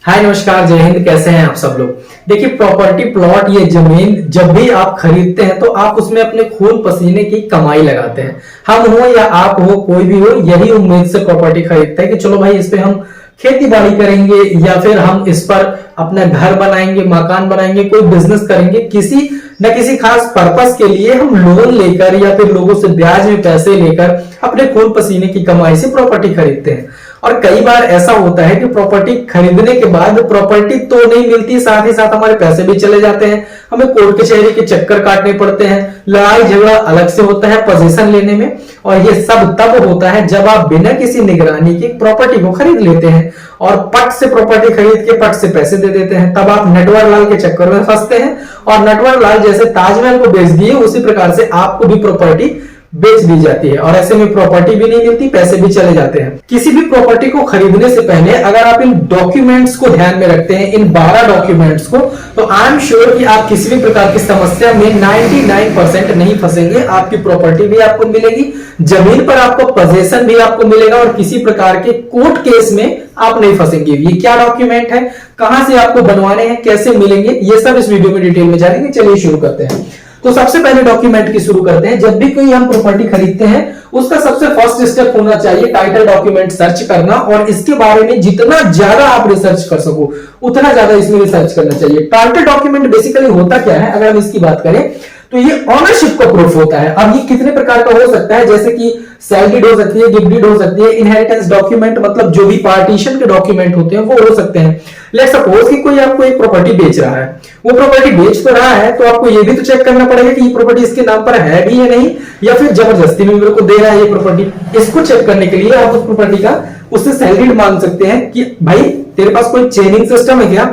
हाय नमस्कार, जय हिंद। कैसे हैं आप सब लोग। देखिए, प्रॉपर्टी प्लॉट ये जमीन जब भी आप खरीदते हैं तो आप उसमें अपने खून पसीने की कमाई लगाते हैं। हम हो या आप हो, कोई भी हो, यही उम्मीद से प्रॉपर्टी खरीदते हैं कि चलो भाई इस पे हम खेती बाड़ी करेंगे या फिर हम इस पर अपना घर बनाएंगे, मकान बनाएंगे, कोई बिजनेस करेंगे। किसी न किसी खास पर्पस के लिए हम लोन लेकर या फिर लोगों से ब्याज में पैसे लेकर अपने खून पसीने की कमाई से प्रॉपर्टी खरीदते हैं। और कई बार ऐसा होता है कि प्रॉपर्टी खरीदने के बाद प्रॉपर्टी तो नहीं मिलती, साथ ही साथ हमारे पैसे भी चले जाते हैं। हमें कोर्ट कचहरी के चक्कर काटने पड़ते हैं, लड़ाई झगड़ा अलग से होता है पोजीशन लेने में। और ये सब तब होता है जब आप बिना किसी निगरानी की प्रॉपर्टी को खरीद लेते हैं और पट से प्रॉपर्टी खरीद के पट से पैसे दे देते हैं। तब आप नटवर लाल के चक्कर में फंसते हैं और नटवर लाल जैसे ताजमहल को बेच दिए उसी प्रकार से आपको भी प्रॉपर्टी बेच दी जाती है और ऐसे में प्रॉपर्टी भी नहीं मिलती, पैसे भी चले जाते हैं। किसी भी प्रॉपर्टी को खरीदने से पहले अगर आप इन डॉक्यूमेंट्स को ध्यान में रखते हैं, इन 12 डॉक्यूमेंट्स को, तो आई एम श्योर कि आप किसी भी प्रकार की समस्या में 99% नहीं फंसेंगे। आपकी प्रॉपर्टी भी आपको मिलेगी, जमीन पर आपको पोजेशन भी आपको मिलेगा और किसी प्रकार के कोर्ट केस में आप नहीं फंसेंगे। ये क्या डॉक्यूमेंट है, कहां से आपको बनवाने हैं, कैसे मिलेंगे, ये सब इस वीडियो में डिटेल में जानेंगे। चलिए शुरू करते हैं। तो सबसे पहले डॉक्यूमेंट की शुरू करते हैं। जब भी कोई हम प्रॉपर्टी खरीदते हैं उसका सबसे फर्स्ट स्टेप होना चाहिए टाइटल डॉक्यूमेंट सर्च करना, और इसके बारे में जितना ज्यादा आप रिसर्च कर सको उतना ज्यादा इसमें रिसर्च करना चाहिए। टाइटल डॉक्यूमेंट बेसिकली होता क्या है, अगर हम इसकी बात करें तो ये ओनरशिप का प्रूफ होता है। अब ये कितने प्रकार का हो सकता है, जैसे कि सेल डीड हो सकती है, गिफ्ट डीड हो सकती है, इनहेरिटेंस डॉक्यूमेंट, मतलब जो भी पार्टीशन के डॉक्यूमेंट होते हैं वो हो सकते हैं। लेट्स सपोज कि कोई आपको एक प्रॉपर्टी बेच रहा है, वो प्रॉपर्टी बेच तो रहा है तो आपको ये भी तो चेक करना पड़ेगा कि ये प्रॉपर्टी इसके नाम पर है भी या नहीं, या फिर जबरदस्ती में मेरे को दे रहा है ये प्रॉपर्टी। इसको चेक करने के लिए आप उस प्रॉपर्टी का उससे सेल डीड मांग सकते हैं कि भाई तेरे पास कोई चेनिंग सिस्टम है क्या,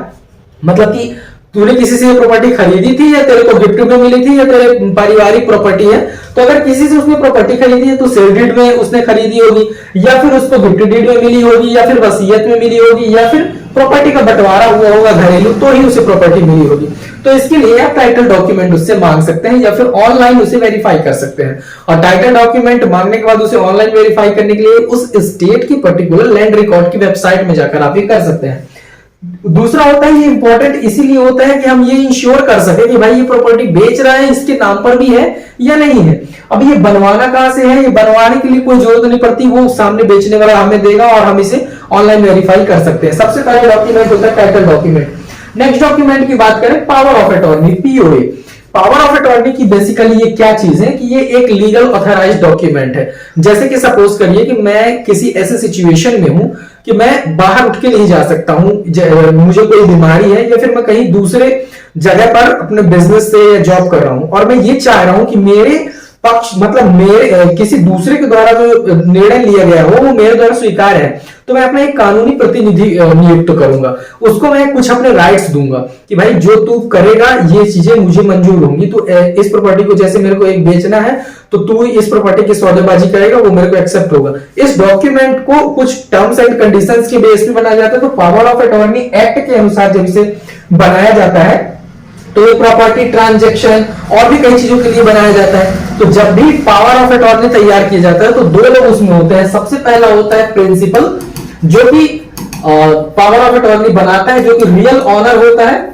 मतलब कि तूने किसी से प्रॉपर्टी खरीदी थी या तेरे को गिफ्ट में मिली थी या तेरे पारिवारिक प्रॉपर्टी है। तो अगर किसी से उसने प्रॉपर्टी खरीदी है तो सेल डीड में उसने खरीदी होगी, या फिर उसको गिफ्ट डीड में मिली होगी, या फिर वसीयत में मिली होगी, या फिर प्रॉपर्टी का बंटवारा हुआ होगा घरेलू, तो ही उसे प्रॉपर्टी मिली होगी। तो इसके लिए आप टाइटल डॉक्यूमेंट उससे मांग सकते हैं या फिर ऑनलाइन उसे वेरीफाई कर सकते हैं। और टाइटल डॉक्यूमेंट मांगने के बाद उसे ऑनलाइन वेरीफाई करने के लिए उस स्टेट की पर्टिकुलर लैंड रिकॉर्ड की वेबसाइट में जाकर आप ये कर सकते हैं। दूसरा होता है, ये इंपॉर्टेंट इसीलिए होता है कि हम ये इंश्योर कर सके कि भाई ये प्रॉपर्टी बेच रहा है इसके नाम पर भी है या नहीं है। अब ये बनवाना कहां से है, ये बनवाने के लिए कोई जरूरत नहीं पड़ती, वो सामने बेचने वाला हमें देगा और हम इसे ऑनलाइन वेरीफाई कर सकते हैं। सबसे पहले डॉक्यूमेंट होता है टाइटल डॉक्यूमेंट। नेक्स्ट डॉक्यूमेंट की बात करें, power of attorney, POA. Power of attorney की बेसिकली ये क्या चीज है कि ये एक लीगल ऑथराइज्ड डॉक्यूमेंट है। जैसे कि सपोज करिए कि मैं किसी ऐसे सिचुएशन में हूं कि मैं बाहर उठ के नहीं जा सकता हूं, मुझे कोई बीमारी है या फिर मैं कहीं दूसरे जगह पर अपने बिजनेस से जॉब कर रहा हूं और मैं ये चाह रहा हूं कि मेरे पक्ष, मतलब मेरे किसी दूसरे के द्वारा जो निर्णय लिया गया हो वो मेरे द्वारा स्वीकार है, तो मैं अपना एक कानूनी प्रतिनिधि नियुक्त करूंगा। उसको मैं कुछ अपने राइट्स दूंगा कि भाई जो तू करेगा ये चीजें मुझे मंजूर होंगी। तो इस प्रॉपर्टी को जैसे मेरे को एक बेचना है तो तू इस प्रॉपर्टी की सौदेबाजी करेगा, वो मेरे को एक्सेप्ट होगा। इस डॉक्यूमेंट को कुछ टर्म्स एंड कंडीशंस के बेस पे बनाया जाता है। तो पावर ऑफ अटॉर्नी एक्ट के अनुसार जब इसे बनाया जाता है तो ये प्रॉपर्टी ट्रांजैक्शन और भी कई चीजों के लिए बनाया जाता है। तो जब भी पावर ऑफ अटॉर्नी तैयार किया जाता है तो दो लोग उसमें होते हैं। सबसे पहला होता है प्रिंसिपल, जो कि पावर ऑफ अटॉर्नी बनाता है, जो कि रियल ऑनर होता है,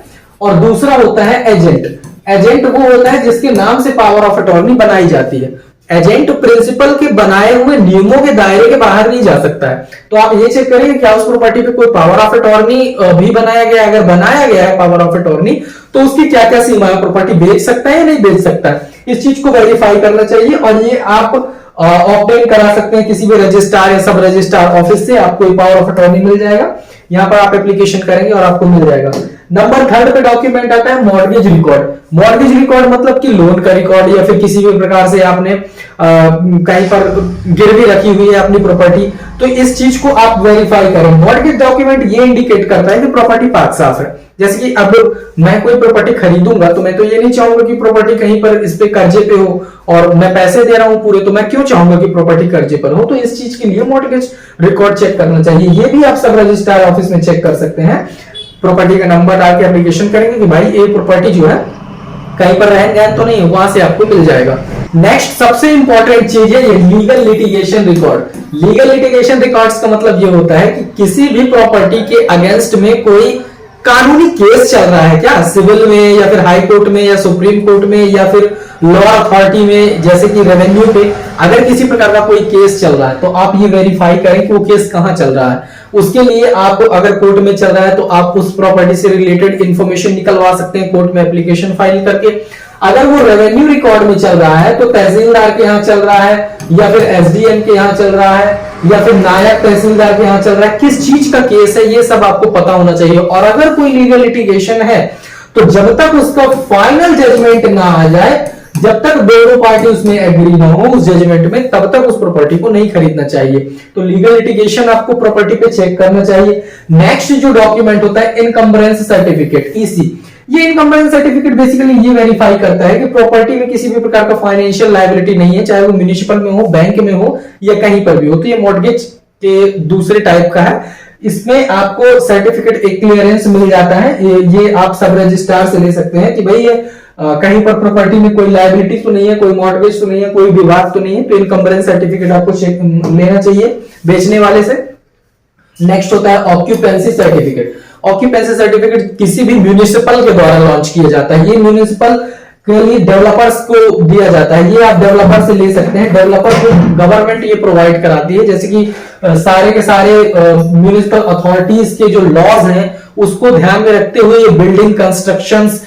और दूसरा होता है एजेंट। एजेंट वो होता है जिसके नाम से पावर ऑफ अटॉर्नी बनाई जाती है। एजेंट प्रिंसिपल के बनाए हुए नियमों के दायरे के बाहर नहीं जा सकता है। तो आप ये चेक करेंगे क्या उस प्रॉपर्टी पे कोई पावर ऑफ अटॉर्नी भी बनाया गया है। अगर बनाया गया है पावर ऑफ अटॉर्नी तो उसकी क्या क्या सीमा है, प्रॉपर्टी बेच सकता है या नहीं बेच सकता है, इस चीज को वेरीफाई करना चाहिए। और ये आप ऑब्टेन करा सकते हैं किसी भी रजिस्ट्रार या सब रजिस्ट्रार ऑफिस से, आपको पावर ऑफ अटॉर्नी मिल जाएगा। यहाँ पर आप एप्लीकेशन करेंगे और आपको मिल जाएगा। नंबर 3 पे डॉक्यूमेंट आता है मॉर्गेज रिकॉर्ड। मॉर्गेज रिकॉर्ड मतलब कि लोन का रिकॉर्ड, या फिर किसी भी प्रकार से आपने कहीं पर गिरवी रखी हुई है अपनी प्रॉपर्टी, तो इस चीज को आप वेरीफाई करें। मॉर्गेज डॉक्यूमेंट ये इंडिकेट करता है कि प्रॉपर्टी पाक साफ है। जैसे कि अब मैं कोई प्रॉपर्टी खरीदूंगा तो मैं तो ये नहीं चाहूंगा कि प्रॉपर्टी कहीं पर इस पे कर्जे पे हो और मैं पैसे दे रहा हूं पूरे, तो मैं क्यों चाहूंगा कि प्रॉपर्टी कर्जे पर हो। तो इस चीज के लिए मॉर्गेज रिकॉर्ड चेक करना चाहिए। ये भी आप सब रजिस्ट्रार ऑफिस में चेक कर सकते हैं। प्रॉपर्टी का नंबर डाल के एप्लीकेशन करेंगे कि भाई ये प्रॉपर्टी जो है कहीं पर रहन गहन तो नहीं है, वहां से आपको मिल जाएगा। नेक्स्ट सबसे इंपॉर्टेंट चीज है ये legal litigation record. Legal litigation records का मतलब ये होता है कि किसी भी प्रॉपर्टी के अगेंस्ट में कोई कानूनी केस चल रहा है क्या, सिविल में या फिर हाई कोर्ट में या सुप्रीम कोर्ट में या फिर लॉ अथॉरिटी में, जैसे कि रेवेन्यू पे अगर किसी प्रकार का कोई केस चल रहा है तो आप ये वेरीफाई करें कि वो केस कहां चल रहा है। उसके लिए आप अगर कोर्ट में चल रहा है तो आप उस प्रॉपर्टी से रिलेटेड इंफॉर्मेशन निकलवा सकते हैं कोर्ट में एप्लीकेशन फाइल करके। अगर वो रेवेन्यू रिकॉर्ड में चल रहा है तो तहसीलदार के यहाँ चल रहा है या फिर एसडीएम के यहाँ चल रहा है या फिर नायब तहसीलदार के यहाँ चल रहा है, किस चीज का केस है ये सब आपको पता होना चाहिए। और अगर कोई लीगल लिटिगेशन है तो जब तक उसका फाइनल जजमेंट ना आ जाए, जब तक दोनों पार्टी उसमें एग्री ना हो उस जजमेंट में, तब तक उस प्रॉपर्टी को नहीं खरीदना चाहिए। तो लीगल लिटिगेशन आपको प्रॉपर्टी पे चेक करना चाहिए। नेक्स्ट जो डॉक्यूमेंट होता है इनकम्बरेंस सर्टिफिकेट, ईसी। ये इनकम्बरेंस सर्टिफिकेट बेसिकली ये वेरीफाई करता है कि प्रॉपर्टी में किसी भी प्रकार का फाइनेंशियल लायबिलिटी नहीं है, चाहे वो म्युनिसिपल में हो, बैंक में हो या कहीं पर भी हो। तो ये मॉर्गेज के दूसरे टाइप का है। इसमें आपको सर्टिफिकेट एक क्लियरेंस मिल जाता है। ये आप सब रजिस्ट्रार से ले सकते हैं कि भाई ये कहीं पर प्रॉपर्टी में कोई लायबिलिटी तो नहीं है, कोई मॉर्गेज तो नहीं है, कोई विवाद तो नहीं है। तो इनकम्बरेंस सर्टिफिकेट आपको लेना चाहिए बेचने वाले से। नेक्स्ट होता है ऑक्यूपेंसी सर्टिफिकेट। ऑक्यूपेंसी सर्टिफिकेट किसी भी म्युनिसिपल के द्वारा लॉन्च किया जाता है। ये म्युनिसिपल के लिए डेवलपर्स को दिया जाता है। ये आप डेवलपर से ले सकते हैं। डेवलपर को गवर्नमेंट ये प्रोवाइड कराती है, जैसे कि सारे के सारे म्युनिसिपल अथॉरिटीज के जो लॉज हैं उसको ध्यान में रखते हुए ये बिल्डिंग कंस्ट्रक्शंस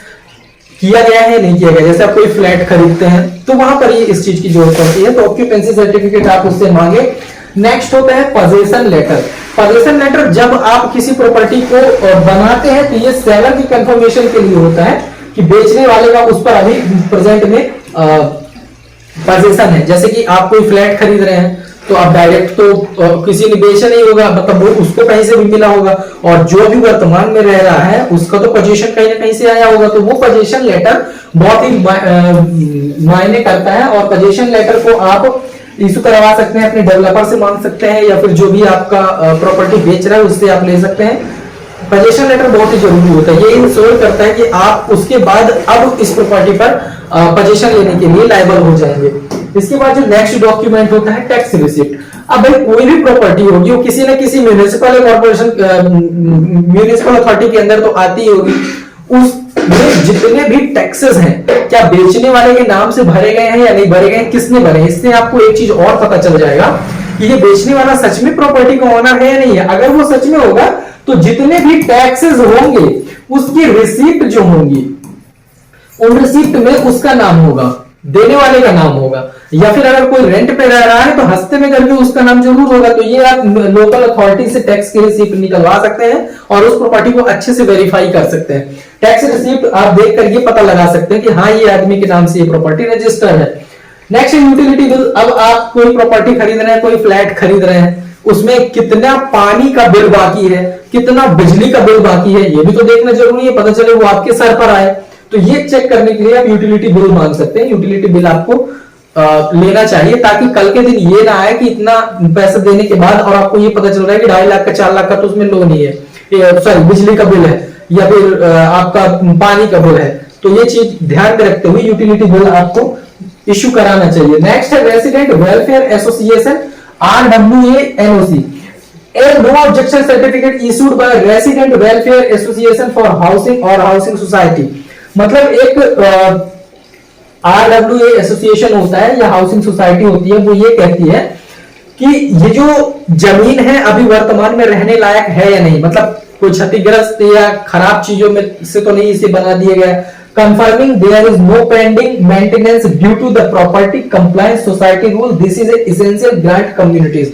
किया गया है नहीं किया गया। जैसे आप कोई फ्लैट खरीदते हैं तो वहां पर ये इस चीज की जरूरत पड़ती है, तो ऑक्यूपेंसी सर्टिफिकेट आप उससे मांगे। नेक्स्ट होता है पोजेशन लेटर। पोजेशन लेटर जब आप किसी प्रॉपर्टी को बनाते हैं तो ये सेलर की कंफर्मेशन के लिए होता है कि बेचने वाले का उस पर अभी प्रेजेंट में पोजेशन है। जैसे कि आप कोई फ्लैट खरीद रहे हैं तो आप डायरेक्ट तो किसी ने बेचा नहीं होगा, मतलब वो उसको कहीं से भी मिला होगा, और जो भी वर्तमान में रह रहा है उसका तो पोजीशन कहीं ना कहीं से आया होगा। तो वो पोजीशन लेटर बहुत ही मायने करता है, और पोजीशन लेटर को आप इशू करवा सकते हैं, अपने डेवलपर से मांग सकते हैं या फिर जो भी आपका प्रॉपर्टी बेच रहा है उससे आप ले सकते हैं। पोजीशन लेटर बहुत ही जरूरी होता है। ये इंश्योर करता है कि आप उसके बाद अब इस प्रॉपर्टी पर पोजीशन लेने के लिए लायबल हो जाएंगे। इसके बाद जो नेक्स्ट डॉक्यूमेंट होता है टैक्स रिसिप्ट। अब भाई कोई भी प्रॉपर्टी होगी वो किसी न किसी म्युनिसिपल कॉर्पोरेशन म्युनिसिपल अथॉरिटी के अंदर तो आती होगी। उसमें जितने भी टैक्सेस हैं क्या बेचने वाले के नाम से भरे गए हैं या नहीं भरे गए हैं, किसने भरे हैं, इससे आपको एक चीज और पता चल जाएगा कि ये बेचने वाला सच में प्रॉपर्टी का ओनर है या नहीं है। अगर वो सच में होगा तो जितने भी टैक्सेस होंगे उसकी रिसीप्ट जो होंगी उन रिसीप्ट में उसका नाम होगा, देने वाले का नाम होगा। या फिर अगर कोई रेंट पे रह रहा है तो हफ्ते में करके उसका नाम जरूर होगा। तो ये आप लोकल अथॉरिटी से टैक्स की रिसीप्ट निकलवा सकते हैं और उस प्रॉपर्टी को अच्छे से वेरीफाई कर सकते हैं। टैक्स रिसीप्ट आप देख कर ये पता लगा सकते हैं कि हाँ ये आदमी के नाम से ये प्रॉपर्टी रजिस्टर्ड है। Next utility bill. अब आप कोई प्रॉपर्टी खरीद रहे हैं, कोई फ्लैट खरीद रहे हैं, उसमें कितना पानी का बिल बाकी है, कितना बिजली का बिल बाकी है, ये भी तो देखना जरूरी है, पता चले वो आपके सर पर आए। तो ये चेक करने के लिए आप यूटिलिटी बिल मांग सकते हैं। यूटिलिटी बिल आपको लेना चाहिए ताकि कल के दिन ये ना आए कि इतना पैसा देने के बाद और आपको ये पता चल रहा है कि 2.5 लाख का 4 लाख का तो उसमें लोन ही है, सॉरी बिजली का बिल है या फिर आपका पानी का बिल है। तो ये चीज ध्यान में रखते हुए यूटिलिटी बिल आपको इश्यू कराना चाहिए। नेक्स्ट है resident welfare association RWA-NOC। A no objection certificate issued by Resident Welfare Association for Housing or Housing Society। मतलब एक RWA एसोसिएशन होता है या हाउसिंग सोसाइटी होती है, वो ये कहती है कि ये जो जमीन है अभी वर्तमान में रहने लायक है या नहीं, मतलब कोई क्षतिग्रस्त या खराब चीजों में से तो नहीं इसे बना दिया गया। Conforming there is no pending maintenance due to the property compliance society rule, this is essential grant communities.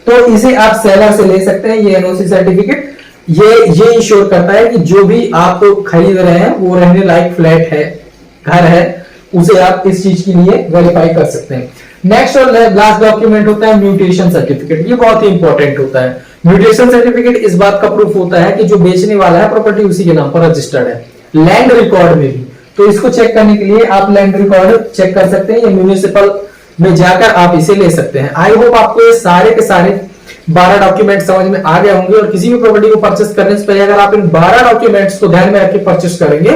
तो इसे आप सेलर से ले सकते हैं। ये एनओसी सर्टिफिकेट ये इंश्योर करता है कि जो भी आप खरीद रहे हैं वो रहने लायक फ्लैट है, घर है, उसे आप इस चीज के लिए वेरीफाई कर सकते हैं। नेक्स्ट और लास्ट डॉक्यूमेंट होता है म्यूटेशन सर्टिफिकेट। ये बहुत ही इंपॉर्टेंट होता है। म्यूटेशन सर्टिफिकेट इस बात का प्रूफ होता है कि जो बेचने वाला है प्रॉपर्टी उसी के नाम पर रजिस्टर्ड है, लैंड रिकॉर्ड में भी। तो इसको चेक करने के लिए आप लैंड रिकॉर्ड चेक कर सकते हैं या म्युनिसिपल में जाकर आप इसे ले सकते हैं। आई होप आपको ये सारे के सारे 12 डॉक्यूमेंट समझ में आ गए होंगे और किसी भी प्रॉपर्टी को परचेस करने से पहले अगर आप इन 12 डॉक्यूमेंट्स को ध्यान में रख के परचेस करेंगे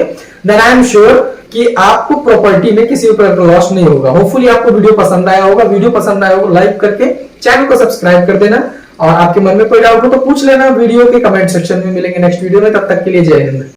देन आई एम श्योर कि आपको प्रॉपर्टी में किसी भी प्रकार का लॉस नहीं होगा। होपफुली आपको वीडियो पसंद आया होगा। वीडियो पसंद आया होगा लाइक करके चैनल को सब्सक्राइब कर देना और आपके मन में कोई डाउट हो तो पूछ लेना वीडियो के कमेंट सेक्शन में। मिलेंगे नेक्स्ट वीडियो में, तब तक के लिए जय हिंद।